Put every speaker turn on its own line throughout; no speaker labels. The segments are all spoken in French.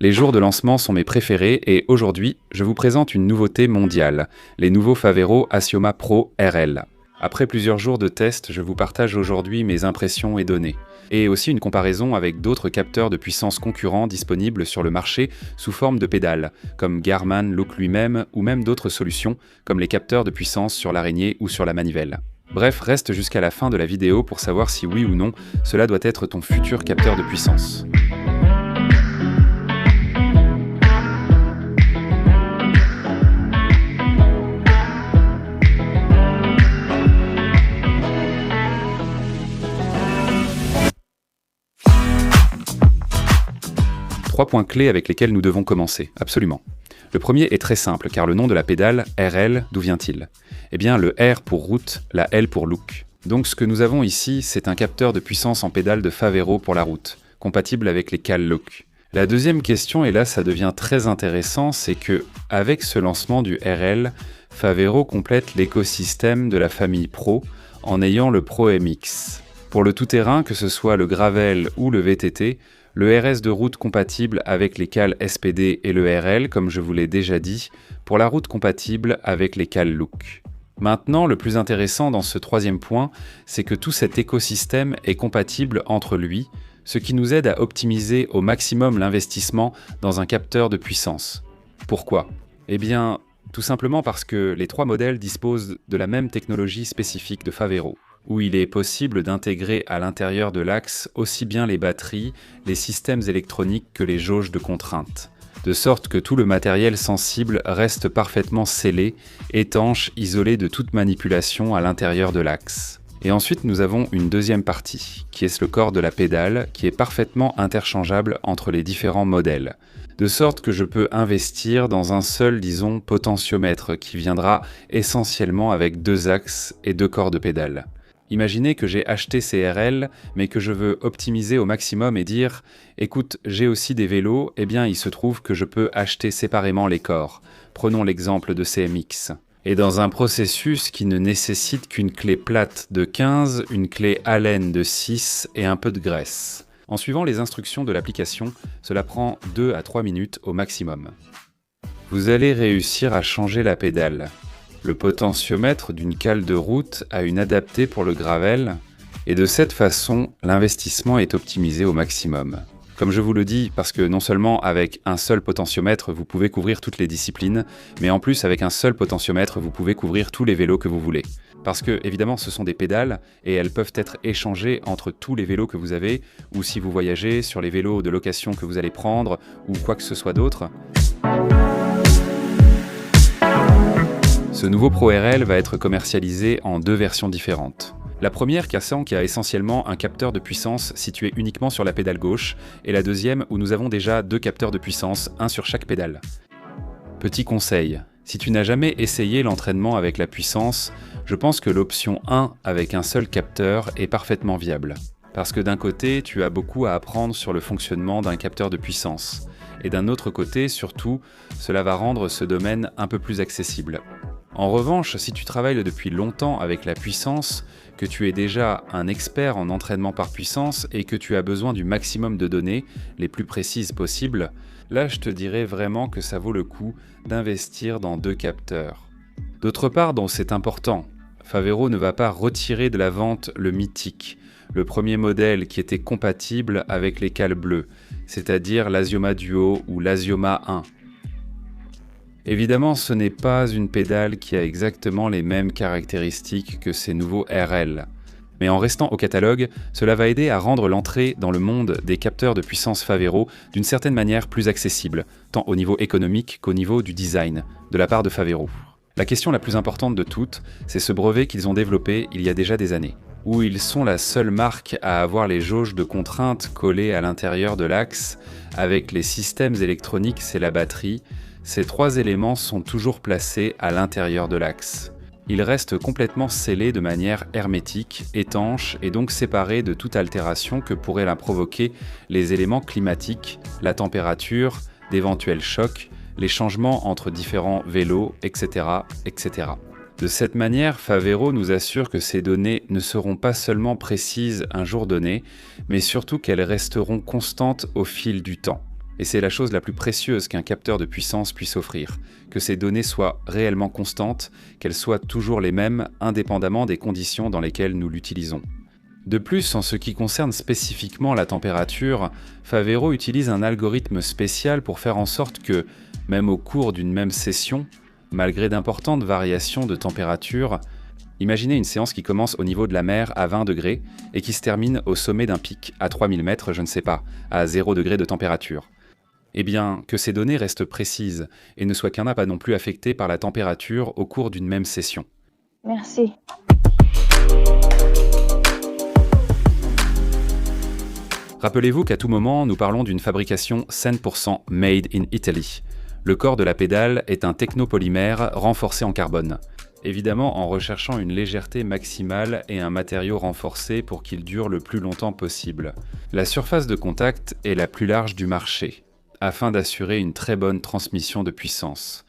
Les jours de lancement sont mes préférés et aujourd'hui, je vous présente une nouveauté mondiale, les nouveaux Favero Asioma Pro RL. Après plusieurs jours de tests, je vous partage aujourd'hui mes impressions et données. Et aussi une comparaison avec d'autres capteurs de puissance concurrents disponibles sur le marché sous forme de pédales, comme Garmin Look lui-même ou même d'autres solutions, comme les capteurs de puissance sur l'araignée ou sur la manivelle. Bref, reste jusqu'à la fin de la vidéo pour savoir si oui ou non, cela doit être ton futur capteur de puissance. 3 points clés avec lesquels nous devons commencer, absolument. Le premier est très simple, car le nom de la pédale, RL, d'où vient-il? Eh bien, le R pour route, la L pour look. Donc ce que nous avons ici, c'est un capteur de puissance en pédale de Favero pour la route, compatible avec les cales look. La deuxième question, et là ça devient très intéressant, c'est que, avec ce lancement du RL, Favero complète l'écosystème de la famille Pro en ayant le Pro MX. Pour le tout-terrain, que ce soit le gravel ou le VTT, le RS de route compatible avec les cales SPD et le RL, comme je vous l'ai déjà dit, pour la route compatible avec les cales Look. Maintenant, le plus intéressant dans ce troisième point, c'est que tout cet écosystème est compatible entre lui, ce qui nous aide à optimiser au maximum l'investissement dans un capteur de puissance. Pourquoi? Eh bien, tout simplement parce que les 3 modèles disposent de la même technologie spécifique de Favero, où il est possible d'intégrer à l'intérieur de l'axe aussi bien les batteries, les systèmes électroniques que les jauges de contrainte, de sorte que tout le matériel sensible reste parfaitement scellé, étanche, isolé de toute manipulation à l'intérieur de l'axe. Et ensuite nous avons une deuxième partie, qui est le corps de la pédale, qui est parfaitement interchangeable entre les différents modèles, de sorte que je peux investir dans un seul, disons, potentiomètre, qui viendra essentiellement avec 2 axes et 2 corps de pédale. Imaginez que j'ai acheté ces RL, mais que je veux optimiser au maximum et dire « Écoute, j'ai aussi des vélos, eh bien il se trouve que je peux acheter séparément les corps. » Prenons l'exemple de CMX. Et dans un processus qui ne nécessite qu'une clé plate de 15, une clé Allen de 6 et un peu de graisse. En suivant les instructions de l'application, cela prend 2 à 3 minutes au maximum. Vous allez réussir à changer la pédale. Le potentiomètre d'une cale de route a une adaptée pour le gravel, et de cette façon, l'investissement est optimisé au maximum. Comme je vous le dis, parce que non seulement avec un seul potentiomètre, vous pouvez couvrir toutes les disciplines, mais en plus avec un seul potentiomètre, vous pouvez couvrir tous les vélos que vous voulez. Parce que, évidemment, ce sont des pédales, et elles peuvent être échangées entre tous les vélos que vous avez, ou si vous voyagez sur les vélos de location que vous allez prendre, ou quoi que ce soit d'autre. Ce nouveau Pro RL va être commercialisé en 2 versions différentes. La première qui a essentiellement un capteur de puissance situé uniquement sur la pédale gauche, et la deuxième où nous avons déjà 2 capteurs de puissance, un sur chaque pédale. Petit conseil, si tu n'as jamais essayé l'entraînement avec la puissance, je pense que l'option 1 avec un seul capteur est parfaitement viable. Parce que d'un côté, tu as beaucoup à apprendre sur le fonctionnement d'un capteur de puissance, et d'un autre côté, surtout, cela va rendre ce domaine un peu plus accessible. En revanche, si tu travailles depuis longtemps avec la puissance, que tu es déjà un expert en entraînement par puissance et que tu as besoin du maximum de données, les plus précises possibles, là je te dirais vraiment que ça vaut le coup d'investir dans 2 capteurs. D'autre part, dont c'est important, Favero ne va pas retirer de la vente le mythique, le premier modèle qui était compatible avec les cales bleues, c'est-à-dire l'Asioma Duo ou l'Asioma 1. Évidemment, ce n'est pas une pédale qui a exactement les mêmes caractéristiques que ces nouveaux RL. Mais en restant au catalogue, cela va aider à rendre l'entrée dans le monde des capteurs de puissance Favero d'une certaine manière plus accessible, tant au niveau économique qu'au niveau du design, de la part de Favero. La question la plus importante de toutes, c'est ce brevet qu'ils ont développé il y a déjà des années, où ils sont la seule marque à avoir les jauges de contrainte collées à l'intérieur de l'axe, avec les systèmes électroniques et la batterie. Ces 3 éléments sont toujours placés à l'intérieur de l'axe. Ils restent complètement scellés de manière hermétique, étanche et donc séparés de toute altération que pourraient la provoquer les éléments climatiques, la température, d'éventuels chocs, les changements entre différents vélos, etc., etc. De cette manière, Favero nous assure que ces données ne seront pas seulement précises un jour donné, mais surtout qu'elles resteront constantes au fil du temps. Et c'est la chose la plus précieuse qu'un capteur de puissance puisse offrir, que ces données soient réellement constantes, qu'elles soient toujours les mêmes, indépendamment des conditions dans lesquelles nous l'utilisons. De plus, en ce qui concerne spécifiquement la température, Favero utilise un algorithme spécial pour faire en sorte que, même au cours d'une même session, malgré d'importantes variations de température, imaginez une séance qui commence au niveau de la mer à 20 degrés et qui se termine au sommet d'un pic à 3000 mètres, je ne sais pas, à 0 degré de température. Eh bien, que ces données restent précises et ne soient qu'un pas non plus affectées par la température au cours d'une même session.
Merci.
Rappelez-vous qu'à tout moment, nous parlons d'une fabrication 100% made in Italy. Le corps de la pédale est un technopolymère renforcé en carbone. Évidemment en recherchant une légèreté maximale et un matériau renforcé pour qu'il dure le plus longtemps possible. La surface de contact est la plus large du marché, afin d'assurer une très bonne transmission de puissance.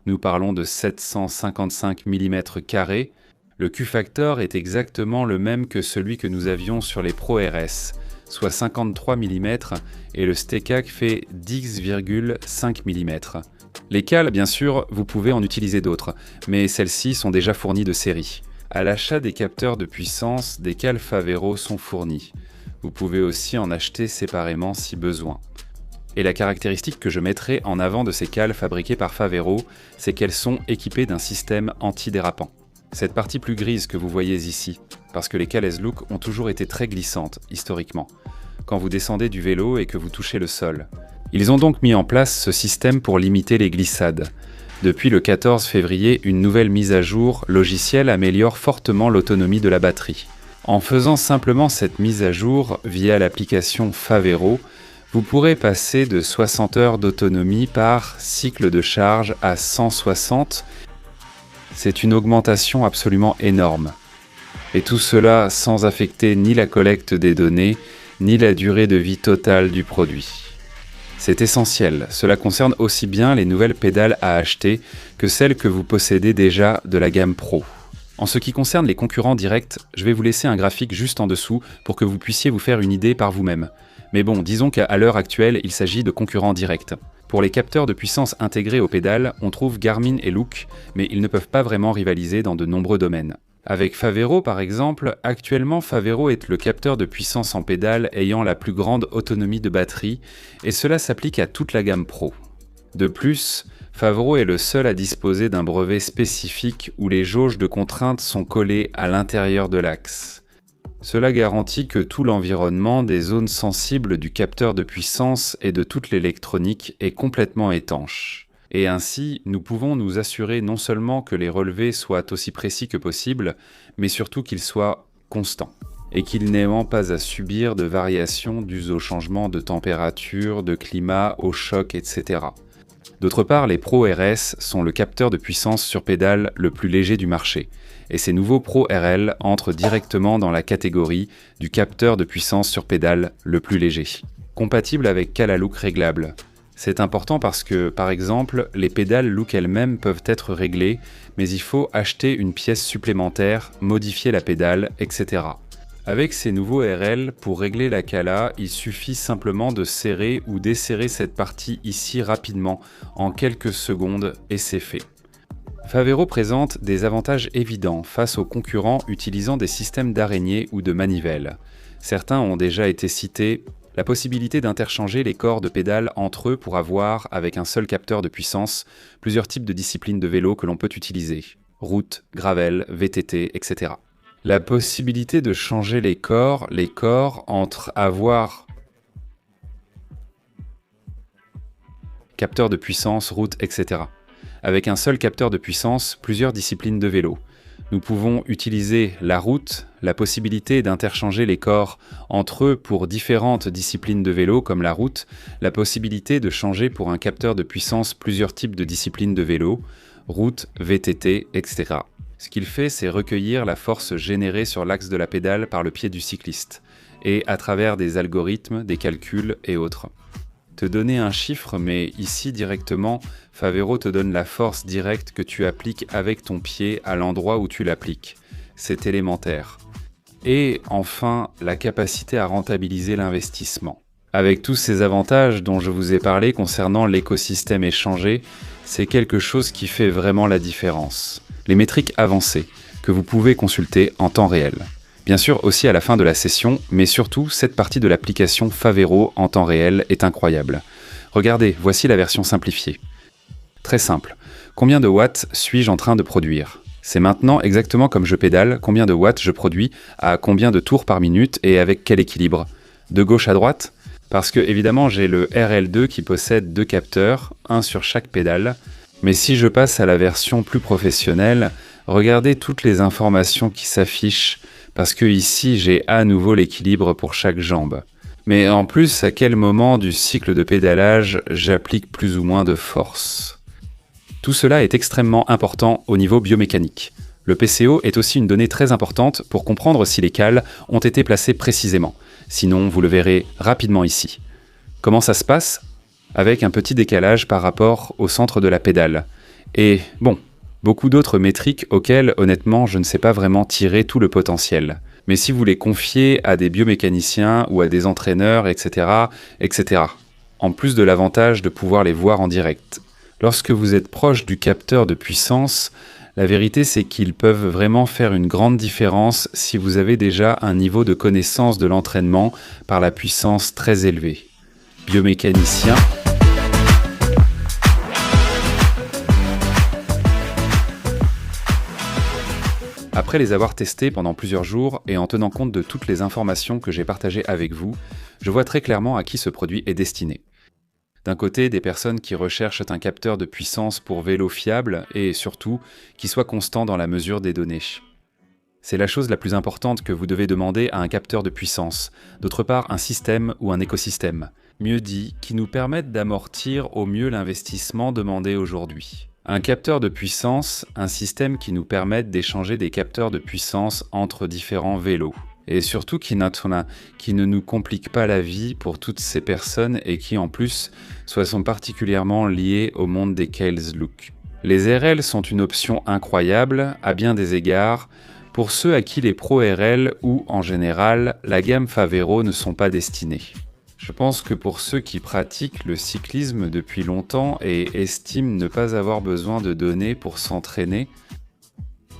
Nous parlons de 755 mm². Le Q-factor est exactement le même que celui que nous avions sur les Pro RS, soit 53 mm, et le Stecac fait 10,5 mm. Les cales, bien sûr, vous pouvez en utiliser d'autres, mais celles-ci sont déjà fournies de série. À l'achat des capteurs de puissance, des cales Favero sont fournies. Vous pouvez aussi en acheter séparément si besoin. Et la caractéristique que je mettrai en avant de ces cales fabriquées par Favero, c'est qu'elles sont équipées d'un système antidérapant. Cette partie plus grise que vous voyez ici, parce que les cales S-Look ont toujours été très glissantes, historiquement, quand vous descendez du vélo et que vous touchez le sol. Ils ont donc mis en place ce système pour limiter les glissades. Depuis le 14 février, une nouvelle mise à jour logicielle améliore fortement l'autonomie de la batterie. En faisant simplement cette mise à jour via l'application Favero, vous pourrez passer de 60 heures d'autonomie par cycle de charge à 160. C'est une augmentation absolument énorme. Et tout cela sans affecter ni la collecte des données, ni la durée de vie totale du produit. C'est essentiel, cela concerne aussi bien les nouvelles pédales à acheter que celles que vous possédez déjà de la gamme Pro. En ce qui concerne les concurrents directs, je vais vous laisser un graphique juste en dessous pour que vous puissiez vous faire une idée par vous-même. Mais bon, disons qu'à l'heure actuelle, il s'agit de concurrents directs. Pour les capteurs de puissance intégrés aux pédales, on trouve Garmin et Look, mais ils ne peuvent pas vraiment rivaliser dans de nombreux domaines. Avec Favero par exemple, actuellement Favero est le capteur de puissance en pédale ayant la plus grande autonomie de batterie, et cela s'applique à toute la gamme Pro. De plus, Favero est le seul à disposer d'un brevet spécifique où les jauges de contrainte sont collées à l'intérieur de l'axe. Cela garantit que tout l'environnement des zones sensibles du capteur de puissance et de toute l'électronique est complètement étanche. Et ainsi, nous pouvons nous assurer non seulement que les relevés soient aussi précis que possible, mais surtout qu'ils soient constants, et qu'ils n'aient pas à subir de variations dues au changement de température, de climat, au choc, etc. D'autre part, les Pro RS sont le capteur de puissance sur pédale le plus léger du marché, et ces nouveaux Pro RL entrent directement dans la catégorie du capteur de puissance sur pédale le plus léger. Compatible avec cale à look réglable. C'est important parce que, par exemple, les pédales look elles-mêmes peuvent être réglées, mais il faut acheter une pièce supplémentaire, modifier la pédale, etc. Avec ces nouveaux RL, pour régler la cala, il suffit simplement de serrer ou desserrer cette partie ici rapidement, en quelques secondes, et c'est fait. Favero présente des avantages évidents face aux concurrents utilisant des systèmes d'araignée ou de manivelle. Certains ont déjà été cités, la possibilité d'interchanger les corps de pédale entre eux pour avoir, avec un seul capteur de puissance, plusieurs types de disciplines de vélo que l'on peut utiliser. Route, gravel, VTT, etc. La possibilité de changer les corps entre avoir capteur de puissance, route, etc. Avec un seul capteur de puissance, plusieurs disciplines de vélo. Nous pouvons utiliser la route, la possibilité d'interchanger les corps entre eux pour différentes disciplines de vélo comme la route, la possibilité de changer pour un capteur de puissance plusieurs types de disciplines de vélo, route, VTT, etc. Ce qu'il fait, c'est recueillir la force générée sur l'axe de la pédale par le pied du cycliste, et à travers des algorithmes, des calculs et autres. Te donner un chiffre, mais ici directement, Favero te donne la force directe que tu appliques avec ton pied à l'endroit où tu l'appliques. C'est élémentaire. Et enfin, la capacité à rentabiliser l'investissement. avec tous ces avantages dont je vous ai parlé concernant l'écosystème échangé, c'est quelque chose qui fait vraiment la différence. Les métriques avancées, que vous pouvez consulter en temps réel. Bien sûr aussi à la fin de la session, mais surtout cette partie de l'application Favero en temps réel est incroyable. Regardez, voici la version simplifiée. Très simple. Combien de watts suis-je en train de produire ? C'est maintenant exactement comme je pédale, combien de watts je produis, à combien de tours par minute et avec quel équilibre ? De gauche à droite ? Parce que évidemment j'ai le RL2 qui possède 2 capteurs, un sur chaque pédale. Mais si je passe à la version plus professionnelle, regardez toutes les informations qui s'affichent, parce que ici j'ai à nouveau l'équilibre pour chaque jambe. Mais en plus, à quel moment du cycle de pédalage j'applique plus ou moins de force ? Tout cela est extrêmement important au niveau biomécanique. Le PCO est aussi une donnée très importante pour comprendre si les cales ont été placées précisément. Sinon, vous le verrez rapidement ici. Comment ça se passe ? Avec un petit décalage par rapport au centre de la pédale. Et bon, beaucoup d'autres métriques auxquelles, honnêtement, je ne sais pas vraiment tirer tout le potentiel. Mais si vous les confiez à des biomécaniciens ou à des entraîneurs, etc., etc., en plus de l'avantage de pouvoir les voir en direct. Lorsque vous êtes proche du capteur de puissance, la vérité c'est qu'ils peuvent vraiment faire une grande différence si vous avez déjà un niveau de connaissance de l'entraînement par la puissance très élevée. Biomécanicien. Après les avoir testés pendant plusieurs jours et en tenant compte de toutes les informations que j'ai partagées avec vous, je vois très clairement à qui ce produit est destiné. D'un côté, des personnes qui recherchent un capteur de puissance pour vélo fiable et surtout, qui soit constant dans la mesure des données. C'est la chose la plus importante que vous devez demander à un capteur de puissance. D'autre part, un système ou un écosystème. Mieux dit, qui nous permettent d'amortir au mieux l'investissement demandé aujourd'hui. Un capteur de puissance, un système qui nous permette d'échanger des capteurs de puissance entre différents vélos. Et surtout qui ne nous complique pas la vie pour toutes ces personnes et qui en plus sont particulièrement liées au monde des Keills Look. Les RL sont une option incroyable à bien des égards pour ceux à qui les Pro RL ou en général la gamme Favero ne sont pas destinés. Je pense que pour ceux qui pratiquent le cyclisme depuis longtemps et estiment ne pas avoir besoin de données pour s'entraîner,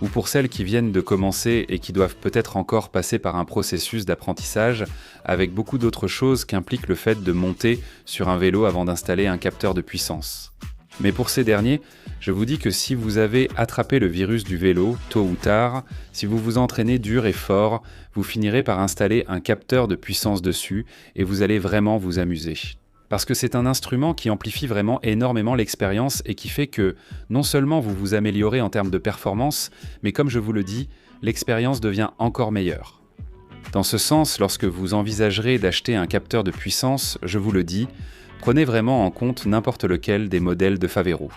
ou pour celles qui viennent de commencer et qui doivent peut-être encore passer par un processus d'apprentissage avec beaucoup d'autres choses qu'implique le fait de monter sur un vélo avant d'installer un capteur de puissance. Mais pour ces derniers, je vous dis que si vous avez attrapé le virus du vélo, tôt ou tard, si vous vous entraînez dur et fort, vous finirez par installer un capteur de puissance dessus et vous allez vraiment vous amuser. Parce que c'est un instrument qui amplifie vraiment énormément l'expérience et qui fait que non seulement vous vous améliorez en termes de performance, mais comme je vous le dis, l'expérience devient encore meilleure. Dans ce sens, lorsque vous envisagerez d'acheter un capteur de puissance, je vous le dis, prenez vraiment en compte n'importe lequel des modèles de Favero.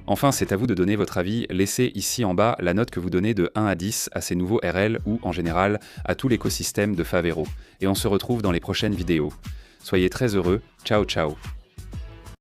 Enfin, c'est à vous de donner votre avis, laissez ici en bas la note que vous donnez de 1 à 10 à ces nouveaux RL ou en général à tout l'écosystème de Favero. Et on se retrouve dans les prochaines vidéos. Soyez très heureux, ciao ciao.